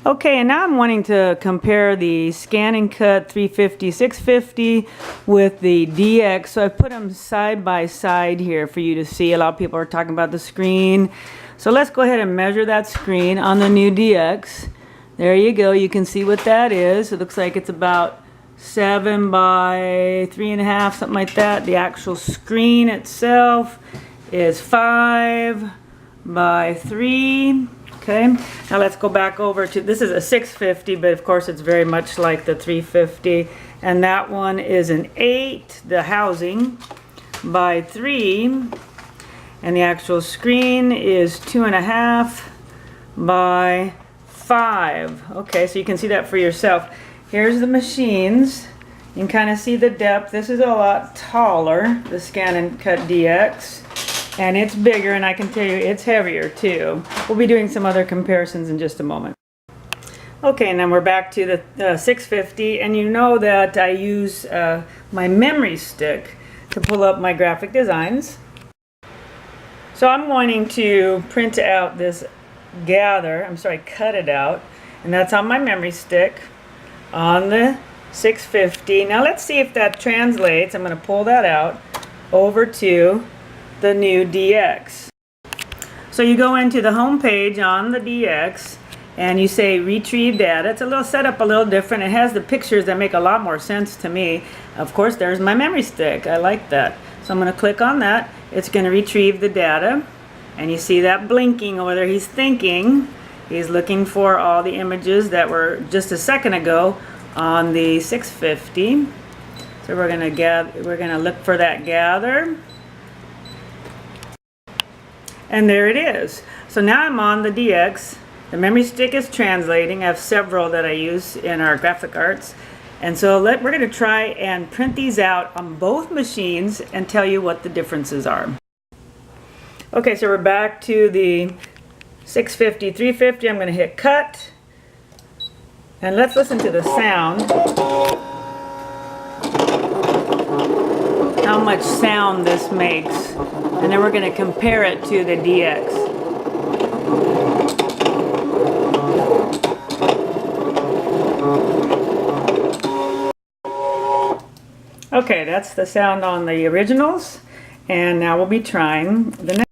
Okay, and now I'm wanting to compare the ScanNCut 350, 650 with the DX. So I've put them side by side here for you to see. A lot of people are talking about the screen. So let's go ahead and measure that screen on the new DX. There you go. You can see what that is. It looks like it's about 7 by 3.5, something like that. The actual screen itself is 5 by 3. Okay, now let's go back over to, this is a 650, but of course it's very much like the 350. And that one is an 8, the housing, by 3. And the actual screen is 2.5 by 5. Okay, so you can see that for yourself. Here's the machines. You can kind of see the depth. This is a lot taller, the ScanNCut DX. And it's bigger, and I can tell you it's heavier too. We'll be doing some other comparisons in just a moment. Okay, and then we're back to the 650, and you know that I use my memory stick to pull up my graphic designs. So I'm wanting to print out this cut it out, and that's on my memory stick on the 650. Now let's see if that translates. I'm going to pull that out over to the new DX. So you go into the home page on the DX and you say retrieve data. It's a little setup a little different. It has the pictures that make a lot more sense to me. Of course, there's my memory stick. I like that. So I'm going to click on that. It's going to retrieve the data, and you see that blinking over there. He's thinking. He's looking for all the images that were just a second ago on the 650. So we're going to look for that gather. And there it is. So now I'm on the DX. The memory stick is translating. I have several that I use in our graphic arts. And so we're going to try and print these out on both machines and tell you what the differences are. Okay, so we're back to the 650, 350. I'm going to hit cut. And let's listen to the sound. How much sound this makes. And then we're going to compare it to the DX. Okay, that's the sound on the originals. And now we'll be trying the next.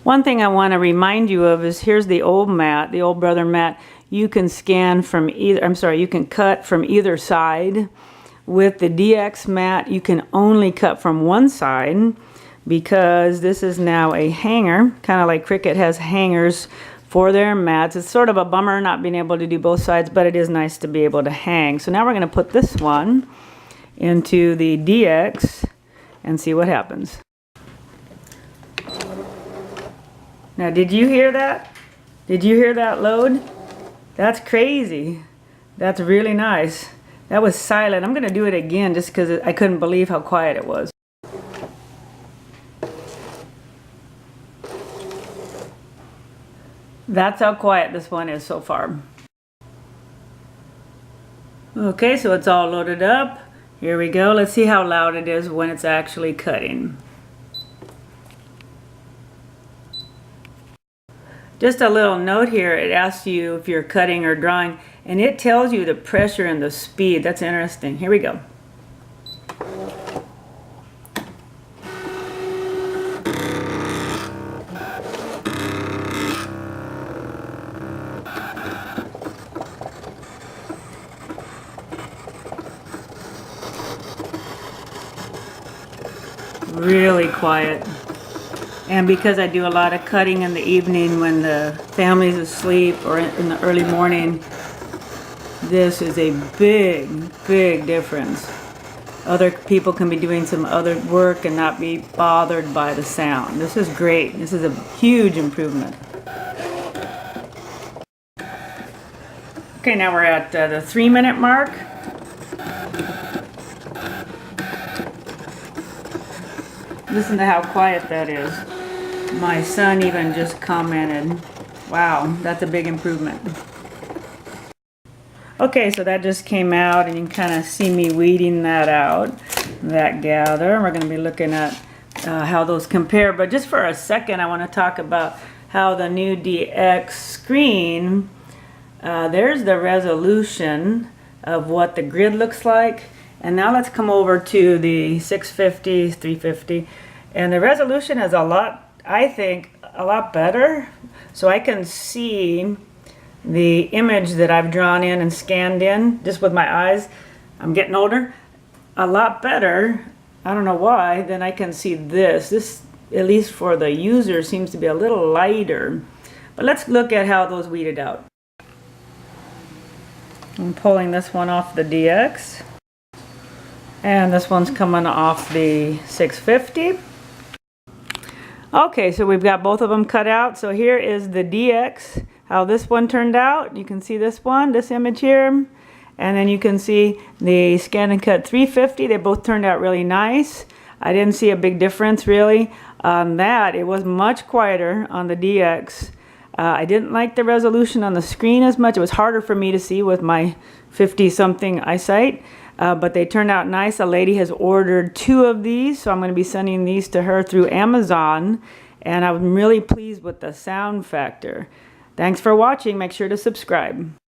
One thing I want to remind you of is here's the old mat, the old brother mat. You can scan from either, you can cut from either side. With the DX mat, you can only cut from one side because this is now a hanger, kind of like Cricut has hangers for their mats. It's sort of a bummer not being able to do both sides, but it is nice to be able to hang. So now we're going to put this one into the DX and see what happens. Now, did you hear that? Did you hear that load? That's crazy. That's really nice. That was silent. I'm going to do it again just because I couldn't believe how quiet it was. That's how quiet this one is so far. Okay, so it's all loaded up. Here we go. Let's see how loud it is when it's actually cutting. Just a little note here, it asks you if you're cutting or drawing, and it tells you the pressure and the speed. That's interesting. Here we go. Really quiet. And because I do a lot of cutting in the evening when the family's asleep or in the early morning, this is a big, big difference. Other people can be doing some other work and not be bothered by the sound. This is great. This is a huge improvement. Okay, now we're at the 3-minute mark. Listen to how quiet that is. My son even just commented, wow, that's a big improvement. Okay, so that just came out, and you can kind of see me weeding that out, that gather. We're going to be looking at how those compare, but just for a second I want to talk about how the new DX screen There's the resolution of what the grid looks like. And now let's come over to the 650, 350. And the resolution is a lot, I think, a lot better. So I can see the image that I've drawn in and scanned in just with my eyes. I'm getting older. A lot better, I don't know why, then I can see this. This, at least for the user, seems to be a little lighter. But let's look at how those weeded out. I'm pulling this one off the DX. And this one's coming off the 650. Okay, so we've got both of them cut out. So here is the DX, how this one turned out. You can see this one, this image here. And then you can see the ScanNCut 350. They both turned out really nice. I didn't see a big difference really on that. It was much quieter on the DX. I didn't like the resolution on the screen as much. It was harder for me to see with my 50-something eyesight. But they turned out nice. A lady has ordered 2 of these, so I'm going to be sending these to her through Amazon. And I'm really pleased with the sound factor. Thanks for watching. Make sure to subscribe.